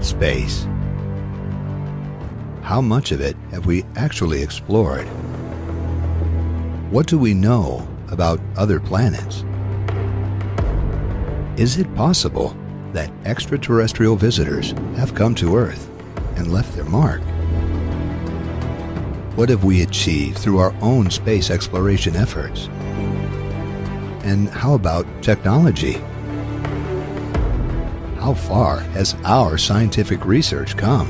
space. How much of it have we actually explored? What do we know about other planets? Is it possible that extraterrestrial visitors have come to Earth and left their mark? What have we achieved through our own space exploration efforts? And how about technology? How far has our scientific research come?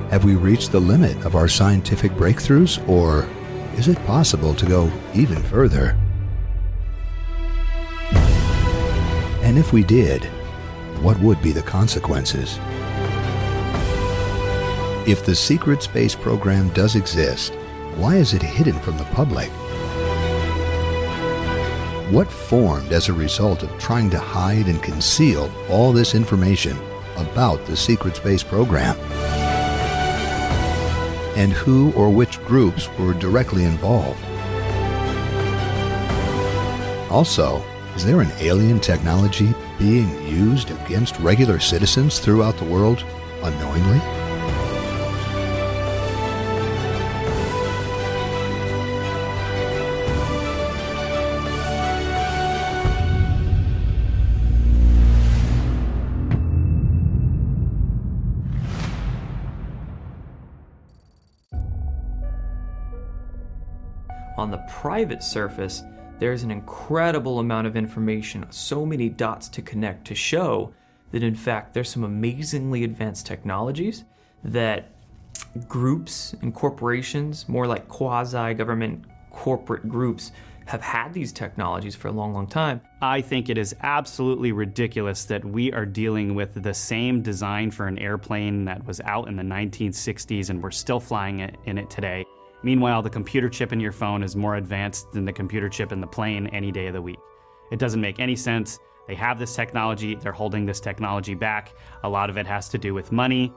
Have we reached the limit of our scientific breakthroughs, or is it possible to go even further? And if we did, what would be the consequences? If the secret space program does exist, why is it hidden from the public? What formed as a result of trying to hide and conceal all this information about the secret space program? And who or which groups were directly involved? Also, is there an alien technology being used against regular citizens throughout the world unknowingly? On the private surface, there's an incredible amount of information, so many dots to connect to show that in fact there's some amazingly advanced technologies that groups and corporations, more like quasi-government corporate groups, have had these technologies for a long, long time. I think it is absolutely ridiculous that we are dealing with the same design for an airplane that was out in the 1960s and we're still flying in it today. Meanwhile, the computer chip in your phone is more advanced than the computer chip in the plane any day of the week. It doesn't make any sense. They have this technology, they're holding this technology back. A lot of it has to do with money.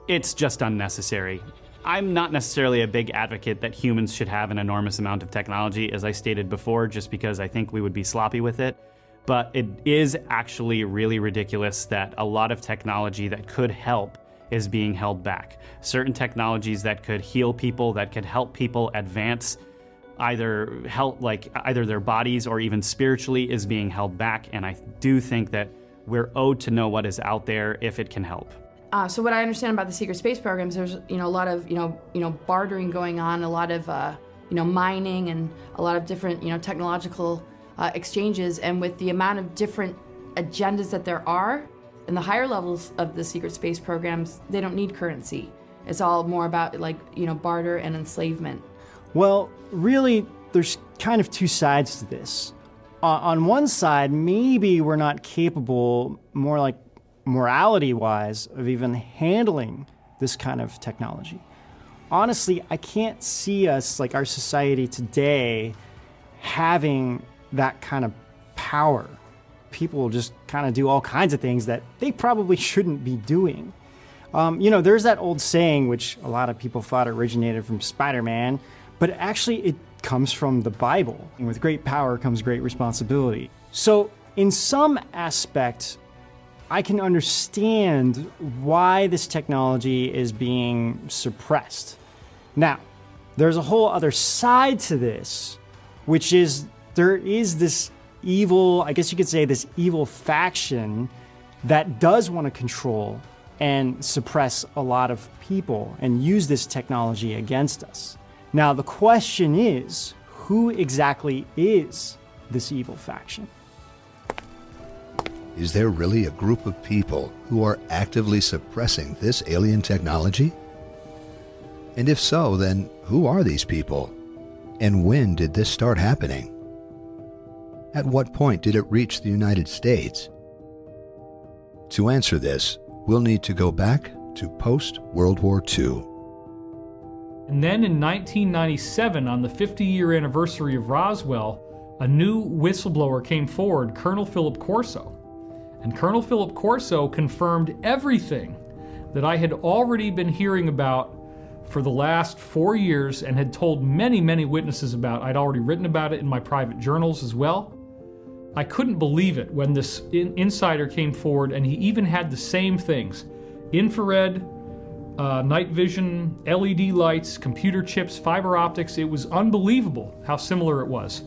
It's just unnecessary. I'm not necessarily a big advocate that humans should have an enormous amount of technology, as I stated before, just because I think we would be sloppy with it. But it is actually really ridiculous that a lot of technology that could help is being held back. Certain technologies that could heal people, that could help people advance, either their bodies or even spiritually, is being held back. And I do think that we're owed to know what is out there if it can help. So what I understand about the secret space programs, there's a lot of bartering going on, a lot of mining, and a lot of different technological exchanges. And with the amount of different agendas that there are, in the higher levels of the secret space programs, they don't need currency. It's all more about barter and enslavement. Well, really, there's kind of two sides to this. On one side, maybe we're not capable, more like morality-wise, of even handling this kind of technology. Honestly, I can't see us, like our society today, having that kind of power. People will just kind of do all kinds of things that they probably shouldn't be doing. There's that old saying, which a lot of people thought originated from Spider-Man, but actually it comes from the Bible. And with great power comes great responsibility. So in some aspect, I can understand why this technology is being suppressed. Now, there's a whole other side to this, which is there is this evil, I guess you could say this evil faction that does want to control and suppress a lot of people and use this technology against us. Now, the question is, who exactly is this evil faction? Is there really a group of people who are actively suppressing this alien technology? And if so, then who are these people? And when did this start happening? At what point did it reach the United States? To answer this, we'll need to go back to post-World War II. And then in 1997, on the 50-year anniversary of Roswell, a new whistleblower came forward, Colonel Philip Corso. And Colonel Philip Corso confirmed everything that I had already been hearing about for the last 4 years and had told many, many witnesses about. I'd already written about it in my private journals as well. I couldn't believe it when this insider came forward, and he even had the same things: infrared, night vision, LED lights, computer chips, fiber optics. It was unbelievable how similar it was.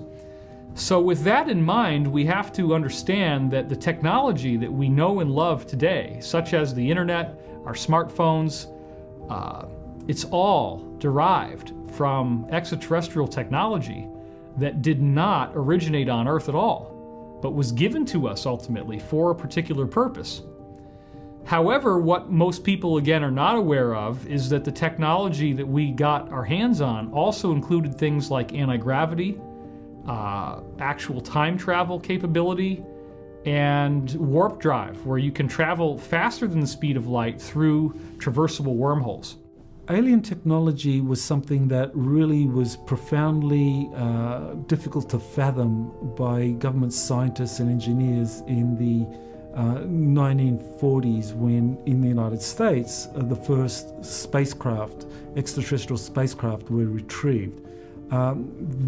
So with that in mind, we have to understand that the technology that we know and love today, such as the internet, our smartphones, it's all derived from extraterrestrial technology that did not originate on Earth at all, but was given to us ultimately for a particular purpose. However, what most people, again, are not aware of is that the technology that we got our hands on also included things like anti-gravity, actual time travel capability, and warp drive, where you can travel faster than the speed of light through traversable wormholes. Alien technology was something that really was profoundly difficult to fathom by government scientists and engineers in the 1940s, when in the United States the first extraterrestrial spacecraft were retrieved.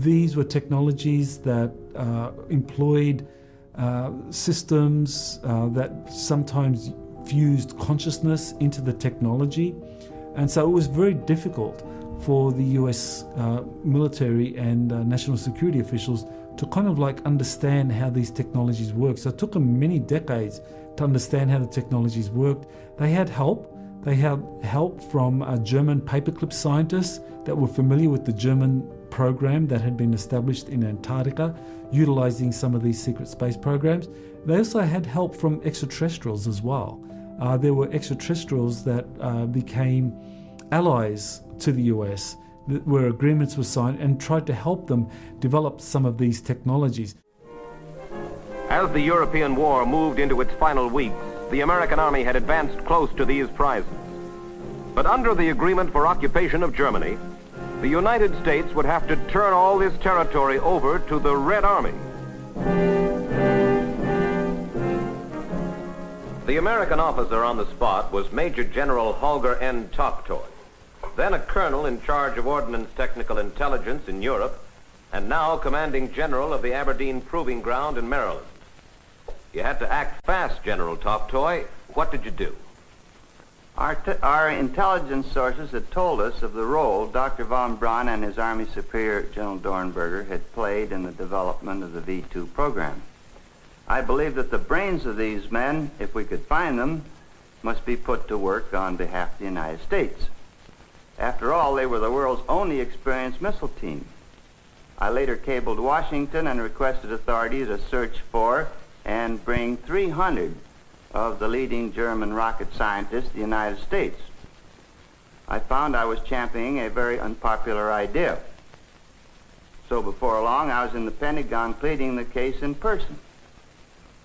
These were technologies that employed systems that sometimes fused consciousness into the technology. And so it was very difficult for the US military and national security officials to kind of like understand how these technologies work. So it took them many decades to understand how the technologies worked. They had help. They had help from German paperclip scientists that were familiar with the German program that had been established in Antarctica, utilizing some of these secret space programs. They also had help from extraterrestrials as well. There were extraterrestrials that became allies to the US, where agreements were signed, and tried to help them develop some of these technologies. As the European war moved into its final weeks, the American army had advanced close to these prizes. But under the agreement for occupation of Germany, the United States would have to turn all this territory over to the Red Army. The American officer on the spot was Major General Holger N. Toptoy, then a colonel in charge of Ordnance Technical Intelligence in Europe, and now commanding general of the Aberdeen Proving Ground in Maryland. You had to act fast, General Toptoy. What did you do? Our intelligence sources had told us of the role Dr. von Braun and his Army Superior, General Dornberger, had played in the development of the V-2 program. I believe that the brains of these men, if we could find them, must be put to work on behalf of the United States. After all, they were the world's only experienced missile team. I later cabled Washington and requested authorities to search for and bring 300 of the leading German rocket scientists to the United States. I found I was championing a very unpopular idea. So before long, I was in the Pentagon pleading the case in person.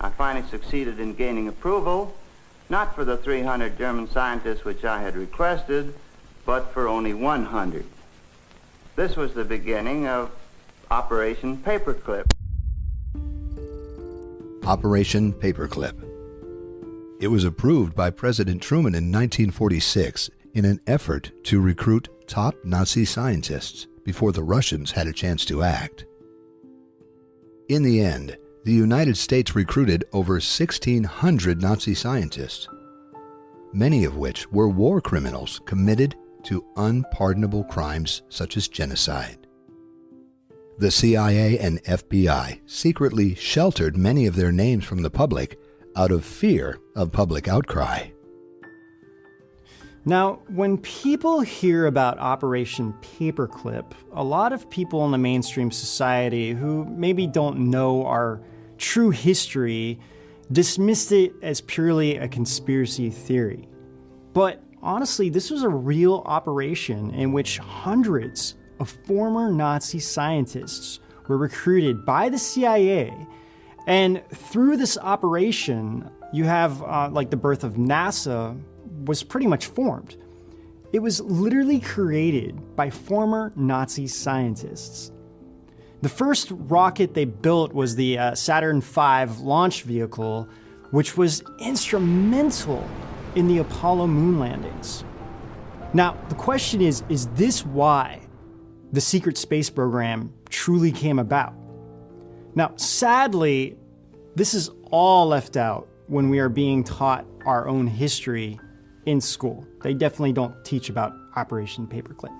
I finally succeeded in gaining approval, not for the 300 German scientists which I had requested, but for only 100. This was the beginning of Operation Paperclip. Operation Paperclip. It was approved by President Truman in 1946 in an effort to recruit top Nazi scientists before the Russians had a chance to act. In the end, the United States recruited over 1,600 Nazi scientists, many of which were war criminals committed to unpardonable crimes such as genocide. The CIA and FBI secretly sheltered many of their names from the public out of fear of public outcry. Now, when people hear about Operation Paperclip, a lot of people in the mainstream society who maybe don't know our true history dismissed it as purely a conspiracy theory. But honestly, this was a real operation in which hundreds of former Nazi scientists were recruited by the CIA. And through this operation, you have like the birth of NASA was pretty much formed. It was literally created by former Nazi scientists. The first rocket they built was the Saturn V launch vehicle, which was instrumental in the Apollo moon landings. Now, the question is this why the secret space program truly came about? Now, sadly, This is all left out when we are being taught our own history in school. They definitely don't teach about Operation Paperclip.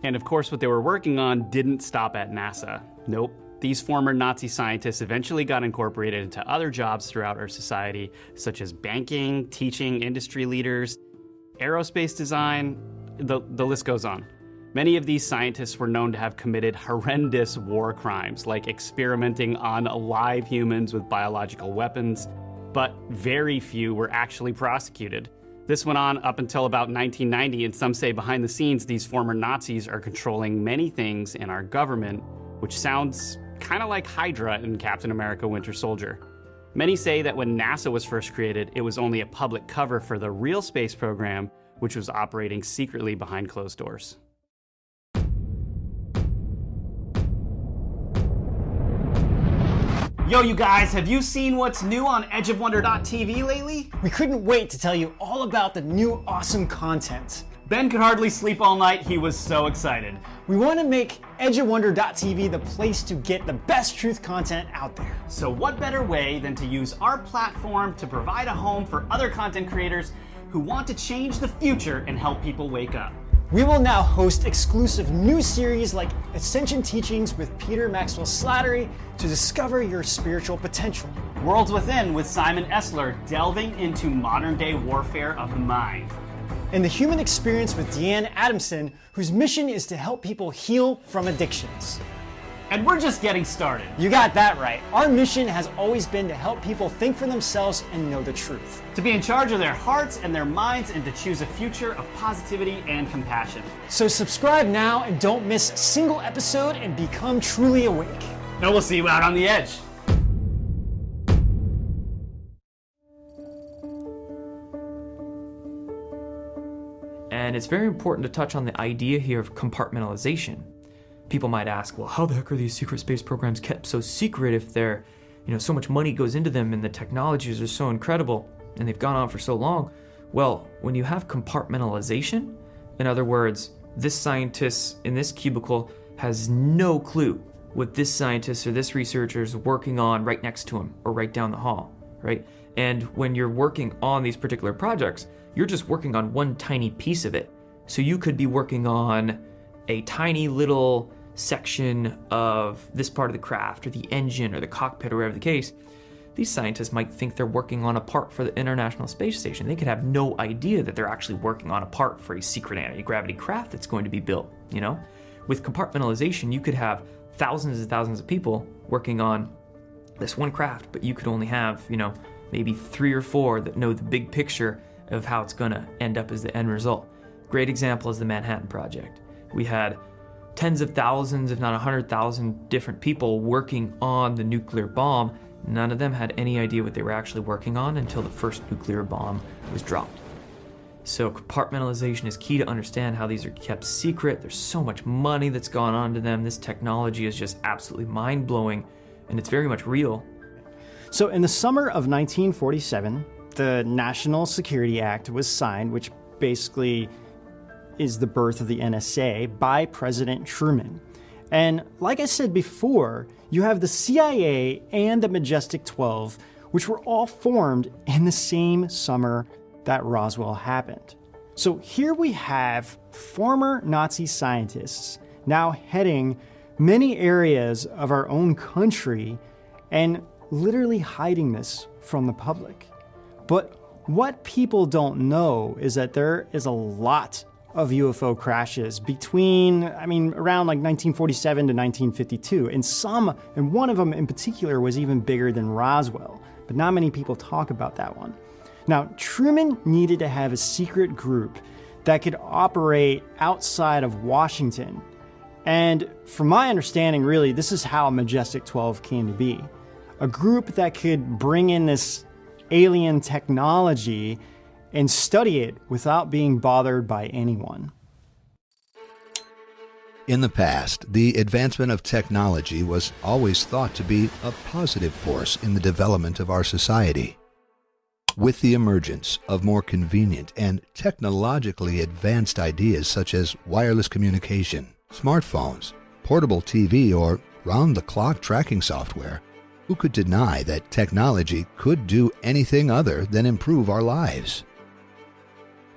And of course, what they were working on didn't stop at NASA. Nope. These former Nazi scientists eventually got incorporated into other jobs throughout our society, such as banking, teaching, industry leaders, aerospace design, the list goes on. Many of these scientists were known to have committed horrendous war crimes, like experimenting on live humans with biological weapons, but very few were actually prosecuted. This went on up until about 1990, and some say behind the scenes, these former Nazis are controlling many things in our government, which sounds kind of like Hydra in Captain America: Winter Soldier. Many say that when NASA was first created, it was only a public cover for the real space program, which was operating secretly behind closed doors. Yo, you guys, have you seen what's new on edgeofwonder.tv lately? We couldn't wait to tell you all about the new awesome content. Ben could hardly sleep all night, he was so excited. We want to make edgeofwonder.tv the place to get the best truth content out there. So what better way than to use our platform to provide a home for other content creators who want to change the future and help people wake up. We will now host exclusive new series like Ascension Teachings with Peter Maxwell Slattery to discover your spiritual potential. Worlds Within with Simon Esler, delving into modern-day warfare of the mind. And The Human Experience with Deanne Adamson, whose mission is to help people heal from addictions. And we're just getting started. You got that right. Our mission has always been to help people think for themselves and know the truth. To be in charge of their hearts and their minds and to choose a future of positivity and compassion. So subscribe now and don't miss a single episode and become truly awake. And we'll see you out on the edge. And it's very important to touch on the idea here of compartmentalization. People might ask, well, how the heck are these secret space programs kept so secret if they're, so much money goes into them and the technologies are so incredible and they've gone on for so long? Well, when you have compartmentalization, in other words, this scientist in this cubicle has no clue what this scientist or this researcher is working on right next to him or right down the hall, right? And when you're working on these particular projects, you're just working on one tiny piece of it. So you could be working on a tiny little section of this part of the craft or the engine or the cockpit or whatever the case. These scientists might think they're working on a part for the International Space Station. They could have no idea that they're actually working on a part for a secret anti-gravity craft that's going to be built, With compartmentalization, you could have thousands and thousands of people working on this one craft, but you could only have, maybe 3 or 4 that know the big picture of how it's gonna end up as the end result. Great example is the Manhattan Project. We had tens of thousands, if not 100,000 different people working on the nuclear bomb. None of them had any idea what they were actually working on until the first nuclear bomb was dropped. So compartmentalization is key to understand how these are kept secret. There's so much money that's gone on to them. This technology is just absolutely mind-blowing, and it's very much real. So in the summer of 1947, the National Security Act was signed, which basically is the birth of the NSA, by President Truman. And like I said before, you have the CIA and the Majestic 12, which were all formed in the same summer that Roswell happened. So here we have former Nazi scientists now heading many areas of our own country and literally hiding this from the public. But what people don't know is that there is a lot of UFO crashes around like 1947 to 1952. And one of them in particular was even bigger than Roswell, but not many people talk about that one. Now, Truman needed to have a secret group that could operate outside of Washington. And from my understanding, really, this is how Majestic 12 came to be. A group that could bring in this alien technology and study it without being bothered by anyone. In the past, the advancement of technology was always thought to be a positive force in the development of our society. With the emergence of more convenient and technologically advanced ideas such as wireless communication, smartphones, portable TV, or round-the-clock tracking software, Who could deny that technology could do anything other than improve our lives?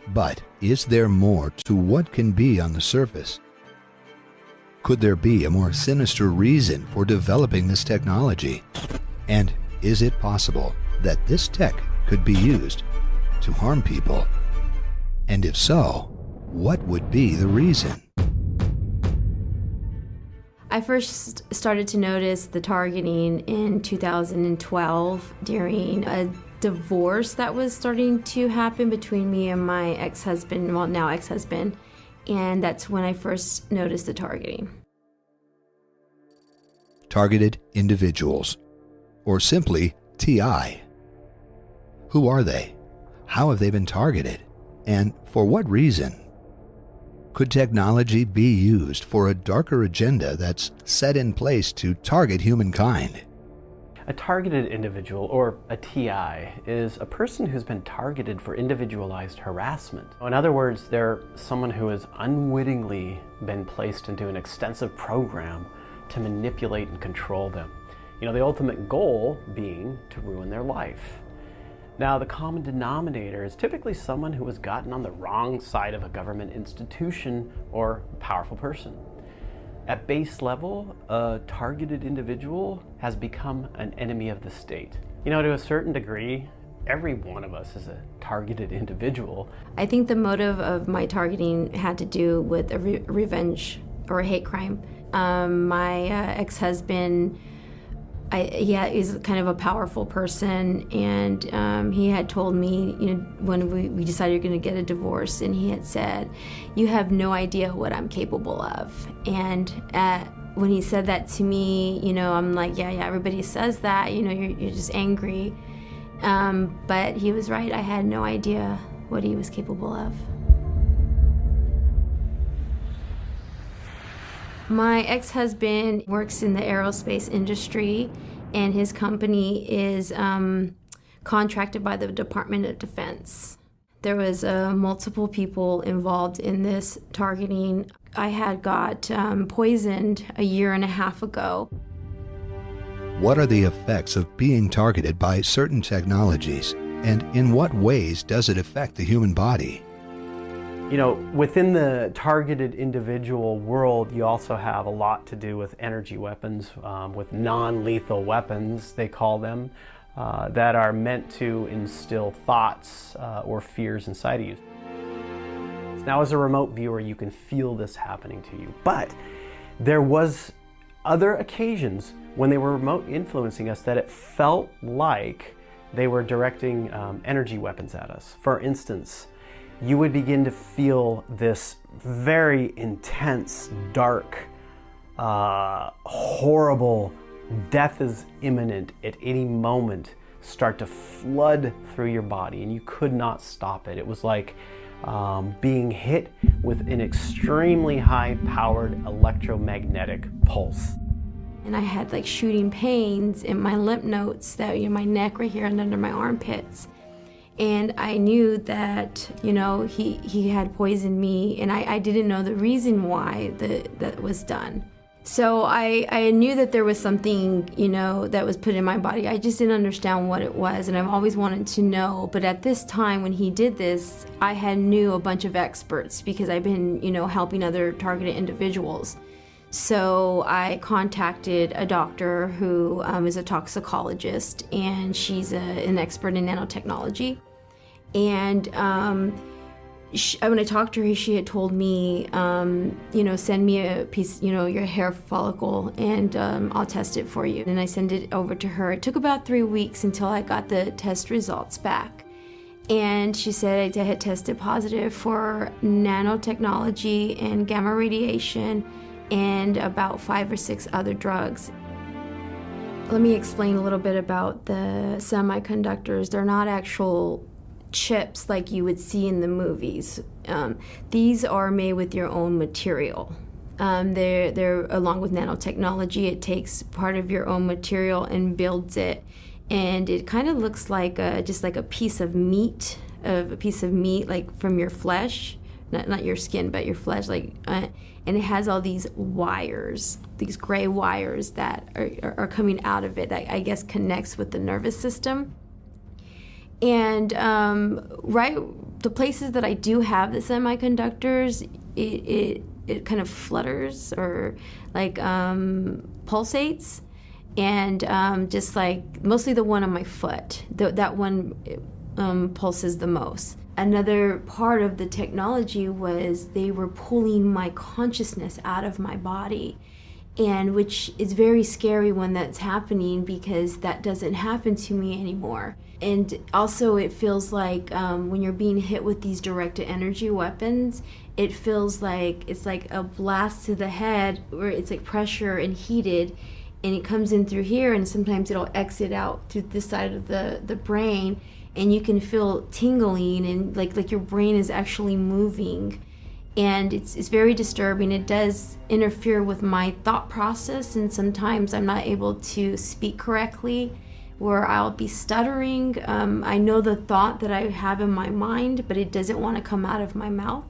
But is there more to what can be on the surface? Could there be a more sinister reason for developing this technology? And is it possible that this tech could be used to harm people? And if so, what would be the reason? I first started to notice the targeting in 2012 during a divorce that was starting to happen between me and my ex-husband, well, now ex-husband, and that's when I first noticed the targeting. Targeted individuals, or simply TI. Who are they? How have they been targeted? And for what reason? Could technology be used for a darker agenda that's set in place to target humankind? A targeted individual, or a TI, is a person who's been targeted for individualized harassment. In other words, they're someone who has unwittingly been placed into an extensive program to manipulate and control them. The ultimate goal being to ruin their life. Now, the common denominator is typically someone who has gotten on the wrong side of a government institution or a powerful person. At base level, a targeted individual has become an enemy of the state. To a certain degree, every one of us is a targeted individual. I think the motive of my targeting had to do with a revenge or a hate crime. My ex-husband, he's kind of a powerful person, and he had told me, when we decided we were going to get a divorce, and he had said, "You have no idea what I'm capable of." And when he said that to me, I'm like, yeah, everybody says that, you're just angry. But he was right. I had no idea what he was capable of. My ex-husband works in the aerospace industry, and his company is contracted by the Department of Defense. There was multiple people involved in this targeting. I had got poisoned a year and a half ago. What are the effects of being targeted by certain technologies, and in what ways does it affect the human body? Within the targeted individual world, you also have a lot to do with energy weapons, with non-lethal weapons, they call them, that are meant to instill thoughts or fears inside of you. Now, as a remote viewer, you can feel this happening to you, but there was other occasions when they were remote influencing us that it felt like they were directing energy weapons at us. For instance, you would begin to feel this very intense, dark, horrible, death is imminent at any moment, start to flood through your body, and you could not stop it. It was like being hit with an extremely high-powered electromagnetic pulse. And I had like shooting pains in my lymph nodes, my neck right here and under my armpits. And I knew that, he had poisoned me, and I didn't know the reason why that was done. So I knew that there was something, that was put in my body. I just didn't understand what it was, and I've always wanted to know. But at this time, when he did this, I had knew a bunch of experts because I've been, helping other targeted individuals. So I contacted a doctor who is a toxicologist, and she's an expert in nanotechnology. And when I talked to her, she had told me, send me a piece, your hair follicle, and I'll test it for you. And I sent it over to her. It took about 3 weeks until I got the test results back. And she said I had tested positive for nanotechnology and gamma radiation and about 5 or 6 other drugs. Let me explain a little bit about the semiconductors. They're not actual chips like you would see in the movies. These are made with your own material. They're along with nanotechnology. It takes part of your own material and builds it, and it kind of looks like just like a piece of meat like from your flesh, not your skin, but your flesh, and it has all these wires, these gray wires that are coming out of it that I guess connects with the nervous system. And the places that I do have the semiconductors, it kind of flutters or pulsates, and just mostly the one on my foot, that one pulses the most. Another part of the technology was they were pulling my consciousness out of my body, and which is very scary when that's happening, because that doesn't happen to me anymore. And also it feels like when you're being hit with these directed energy weapons, it feels like it's like a blast to the head, where it's like pressure and heated, and it comes in through here, and sometimes it'll exit out through this side of the brain, and you can feel tingling, and like your brain is actually moving. And it's very disturbing. It does interfere with my thought process, and sometimes I'm not able to speak correctly, where I'll be stuttering. I know the thought that I have in my mind, but it doesn't want to come out of my mouth.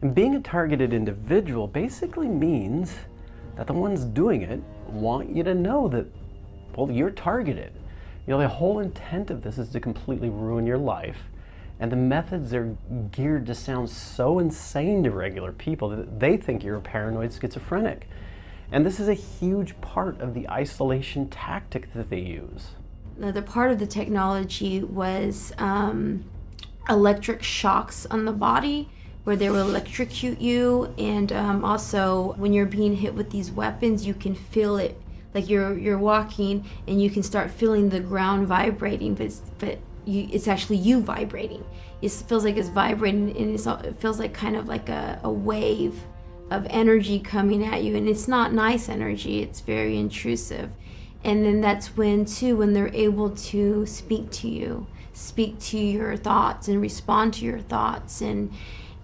And being a targeted individual basically means that the ones doing it want you to know that, well, you're targeted. The whole intent of this is to completely ruin your life. And the methods are geared to sound so insane to regular people that they think you're a paranoid schizophrenic. And this is a huge part of the isolation tactic that they use. Another part of the technology was electric shocks on the body, where they will electrocute you, and also when you're being hit with these weapons, you can feel it. Like you're walking and you can start feeling the ground vibrating, but it's actually you vibrating. It feels like it's vibrating, and it feels like kind of like a wave of energy coming at you, and it's not nice energy. It's very intrusive. And then that's when they're able to speak to your thoughts and respond to your thoughts, and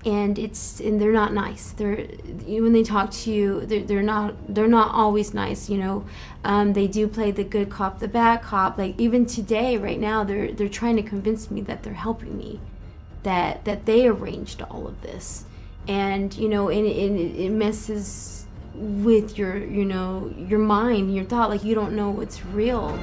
they're not nice. When they talk to you, they're not always nice. They do play the good cop, the bad cop. Like even today, right now, they're trying to convince me that they're helping me, that they arranged all of this, and it messes with your mind, your thought. Like you don't know what's real.